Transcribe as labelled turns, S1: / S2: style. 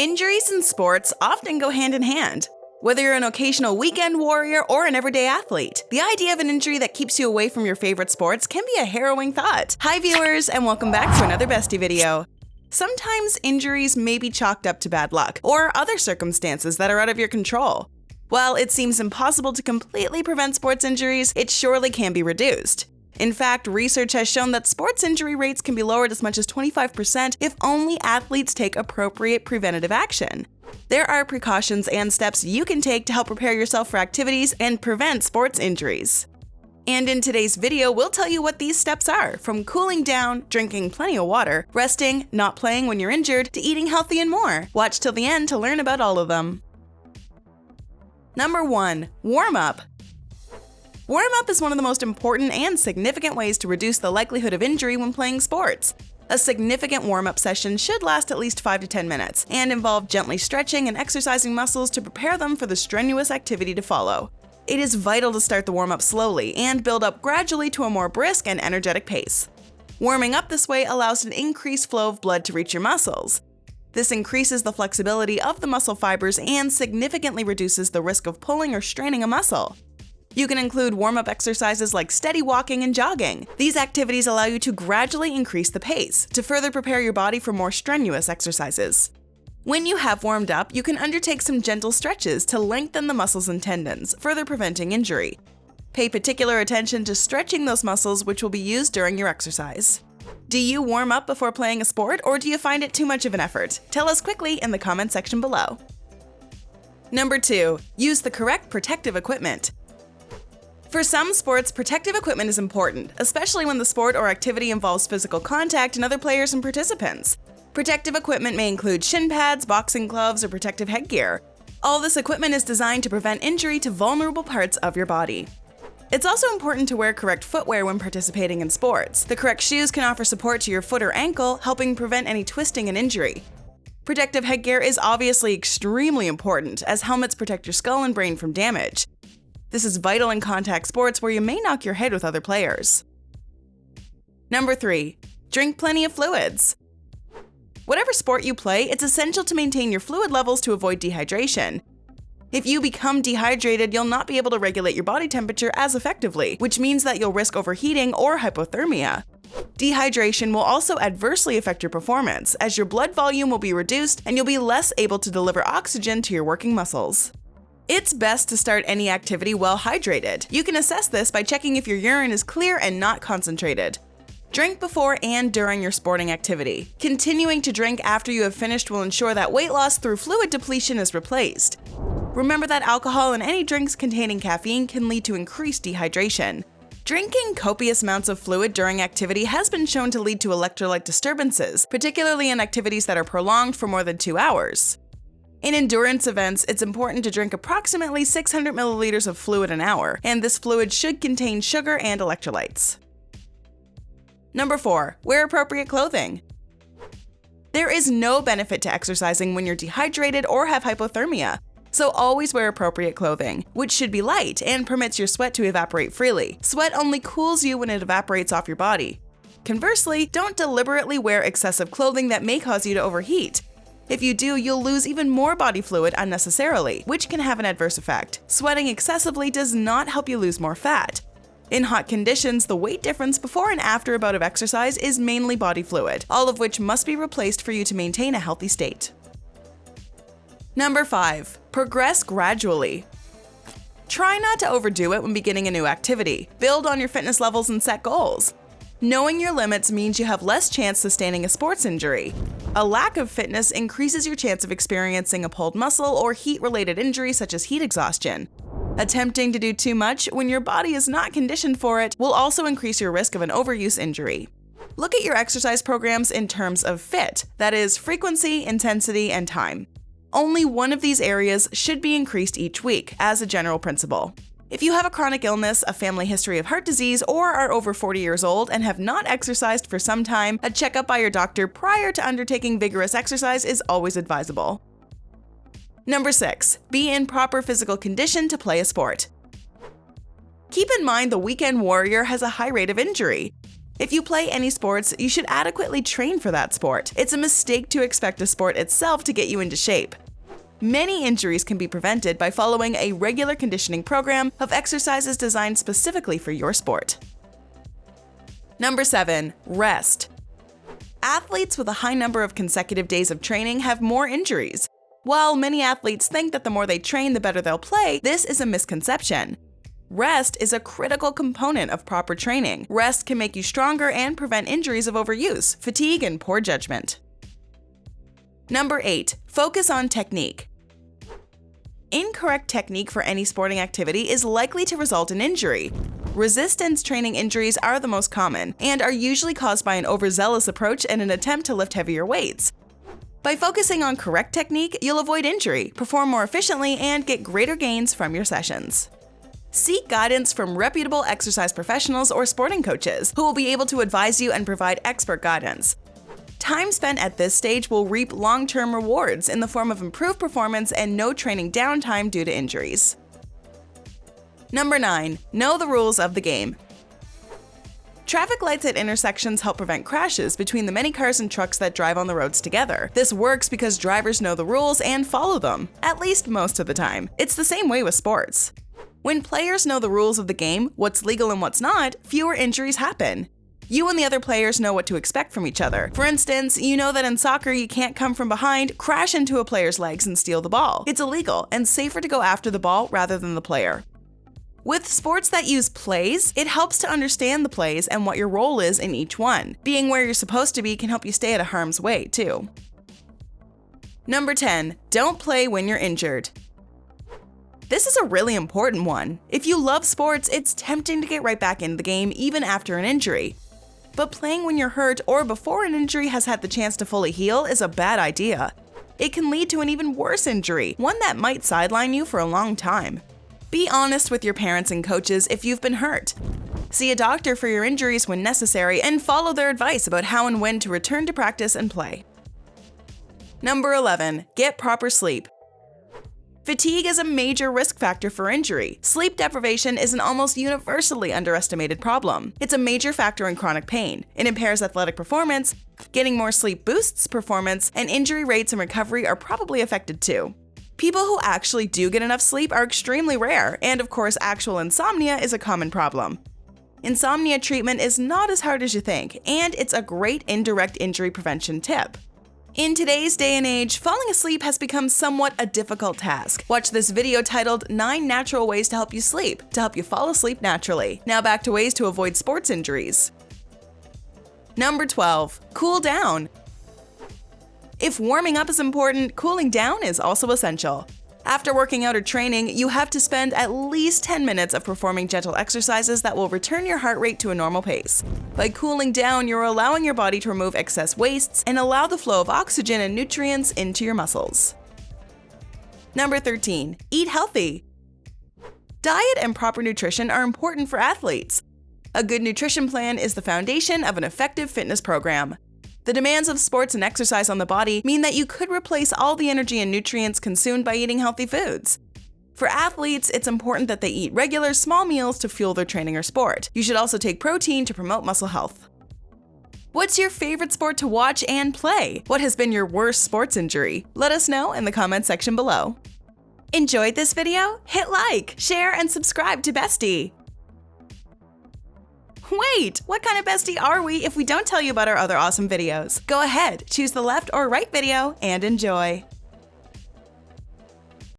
S1: Injuries in sports often go hand in hand. Whether you're an occasional weekend warrior or an everyday athlete, the idea of an injury that keeps you away from your favorite sports can be a harrowing thought. Hi viewers, and welcome back to another Bestie video. Sometimes injuries may be chalked up to bad luck or other circumstances that are out of your control. While it seems impossible to completely prevent sports injuries, it surely can be reduced. In fact, research has shown that sports injury rates can be lowered as much as 25% if only athletes take appropriate preventative action. There are precautions and steps you can take to help prepare yourself for activities and prevent sports injuries. And in today's video, we'll tell you what these steps are, from cooling down, drinking plenty of water, resting, not playing when you're injured, to eating healthy and more. Watch till the end to learn about all of them. Number 1. Warm up. Warm-up is one of the most important and significant ways to reduce the likelihood of injury when playing sports. A significant warm-up session should last at least 5 to 10 minutes and involve gently stretching and exercising muscles to prepare them for the strenuous activity to follow. It is vital to start the warm-up slowly and build up gradually to a more brisk and energetic pace. Warming up this way allows an increased flow of blood to reach your muscles. This increases the flexibility of the muscle fibers and significantly reduces the risk of pulling or straining a muscle. You can include warm-up exercises like steady walking and jogging. These activities allow you to gradually increase the pace to further prepare your body for more strenuous exercises. When you have warmed up, you can undertake some gentle stretches to lengthen the muscles and tendons, further preventing injury. Pay particular attention to stretching those muscles, which will be used during your exercise. Do you warm up before playing a sport, or do you find it too much of an effort? Tell us quickly in the comment section below. Number 2. Use the correct protective equipment. For some sports, protective equipment is important, especially when the sport or activity involves physical contact and other players and participants. Protective equipment may include shin pads, boxing gloves, or protective headgear. All this equipment is designed to prevent injury to vulnerable parts of your body. It's also important to wear correct footwear when participating in sports. The correct shoes can offer support to your foot or ankle, helping prevent any twisting and injury. Protective headgear is obviously extremely important, as helmets protect your skull and brain from damage. This is vital in contact sports where you may knock your head with other players. Number 3. Drink plenty of fluids. Whatever sport you play, it's essential to maintain your fluid levels to avoid dehydration. If you become dehydrated, you'll not be able to regulate your body temperature as effectively, which means that you'll risk overheating or hypothermia. Dehydration will also adversely affect your performance, as your blood volume will be reduced and you'll be less able to deliver oxygen to your working muscles. It's best to start any activity well hydrated. You can assess this by checking if your urine is clear and not concentrated. Drink before and during your sporting activity. Continuing to drink after you have finished will ensure that weight loss through fluid depletion is replaced. Remember that alcohol and any drinks containing caffeine can lead to increased dehydration. Drinking copious amounts of fluid during activity has been shown to lead to electrolyte disturbances, particularly in activities that are prolonged for more than 2 hours. In endurance events, it's important to drink approximately 600 milliliters of fluid an hour, and this fluid should contain sugar and electrolytes. Number 4. Wear appropriate clothing. There is no benefit to exercising when you're dehydrated or have hypothermia, so always wear appropriate clothing, which should be light and permits your sweat to evaporate freely. Sweat only cools you when it evaporates off your body. Conversely, don't deliberately wear excessive clothing that may cause you to overheat. If you do, you'll lose even more body fluid unnecessarily, which can have an adverse effect. Sweating excessively does not help you lose more fat. In hot conditions, the weight difference before and after a bout of exercise is mainly body fluid, all of which must be replaced for you to maintain a healthy state. Number 5. Progress gradually. Try not to overdo it when beginning a new activity. Build on your fitness levels and set goals. Knowing your limits means you have less chance sustaining a sports injury. A lack of fitness increases your chance of experiencing a pulled muscle or heat-related injury such as heat exhaustion. Attempting to do too much when your body is not conditioned for it will also increase your risk of an overuse injury. Look at your exercise programs in terms of fit, that is, frequency, intensity, and time. Only one of these areas should be increased each week, as a general principle. If you have a chronic illness, a family history of heart disease, or are over 40 years old and have not exercised for some time, a checkup by your doctor prior to undertaking vigorous exercise is always advisable. Number 6. Be in proper physical condition to play a sport. Keep in mind the weekend warrior has a high rate of injury. If you play any sports, you should adequately train for that sport. It's a mistake to expect a sport itself to get you into shape. Many injuries can be prevented by following a regular conditioning program of exercises designed specifically for your sport. Number 7. Rest. Athletes with a high number of consecutive days of training have more injuries. While many athletes think that the more they train, the better they'll play, this is a misconception. Rest is a critical component of proper training. Rest can make you stronger and prevent injuries of overuse, fatigue, and poor judgment. Number 8. Focus on technique. Incorrect technique for any sporting activity is likely to result in injury. Resistance training injuries are the most common and are usually caused by an overzealous approach and an attempt to lift heavier weights. By focusing on correct technique, you'll avoid injury, perform more efficiently, and get greater gains from your sessions. Seek guidance from reputable exercise professionals or sporting coaches who will be able to advise you and provide expert guidance. Time spent at this stage will reap long-term rewards in the form of improved performance and no training downtime due to injuries. Number 9. Know the rules of the game. Traffic lights at intersections help prevent crashes between the many cars and trucks that drive on the roads together. This works because drivers know the rules and follow them, at least most of the time. It's the same way with sports. When players know the rules of the game, what's legal and what's not, fewer injuries happen. You and the other players know what to expect from each other. For instance, you know that in soccer you can't come from behind, crash into a player's legs, and steal the ball. It's illegal and safer to go after the ball rather than the player. With sports that use plays, it helps to understand the plays and what your role is in each one. Being where you're supposed to be can help you stay out of harm's way, too. Number 10. Don't play when you're injured. This is a really important one. If you love sports, it's tempting to get right back into the game even after an injury. But playing when you're hurt or before an injury has had the chance to fully heal is a bad idea. It can lead to an even worse injury, one that might sideline you for a long time. Be honest with your parents and coaches if you've been hurt. See a doctor for your injuries when necessary and follow their advice about how and when to return to practice and play. Number 11. Get proper sleep. Fatigue is a major risk factor for injury. Sleep deprivation is an almost universally underestimated problem. It's a major factor in chronic pain. It impairs athletic performance. Getting more sleep boosts performance, and injury rates and recovery are probably affected too. People who actually do get enough sleep are extremely rare, and of course, actual insomnia is a common problem. Insomnia treatment is not as hard as you think, and it's a great indirect injury prevention tip. In today's day and age, falling asleep has become somewhat a difficult task. Watch this video titled 9 Natural Ways to Help You Sleep to help you fall asleep naturally. Now back to ways to avoid sports injuries. Number 12. Cool down. If warming up is important, cooling down is also essential. After working out or training, you have to spend at least 10 minutes of performing gentle exercises that will return your heart rate to a normal pace. By cooling down, you're allowing your body to remove excess wastes and allow the flow of oxygen and nutrients into your muscles. Number 13. Eat healthy. Diet and proper nutrition are important for athletes. A good nutrition plan is the foundation of an effective fitness program. The demands of sports and exercise on the body mean that you could replace all the energy and nutrients consumed by eating healthy foods. For athletes, it's important that they eat regular, small meals to fuel their training or sport. You should also take protein to promote muscle health. What's your favorite sport to watch and play? What has been your worst sports injury? Let us know in the comments section below. Enjoyed this video? Hit like, share, and subscribe to Bestie. Wait, what kind of bestie are we if we don't tell you about our other awesome videos? Go ahead, choose the left or right video and enjoy.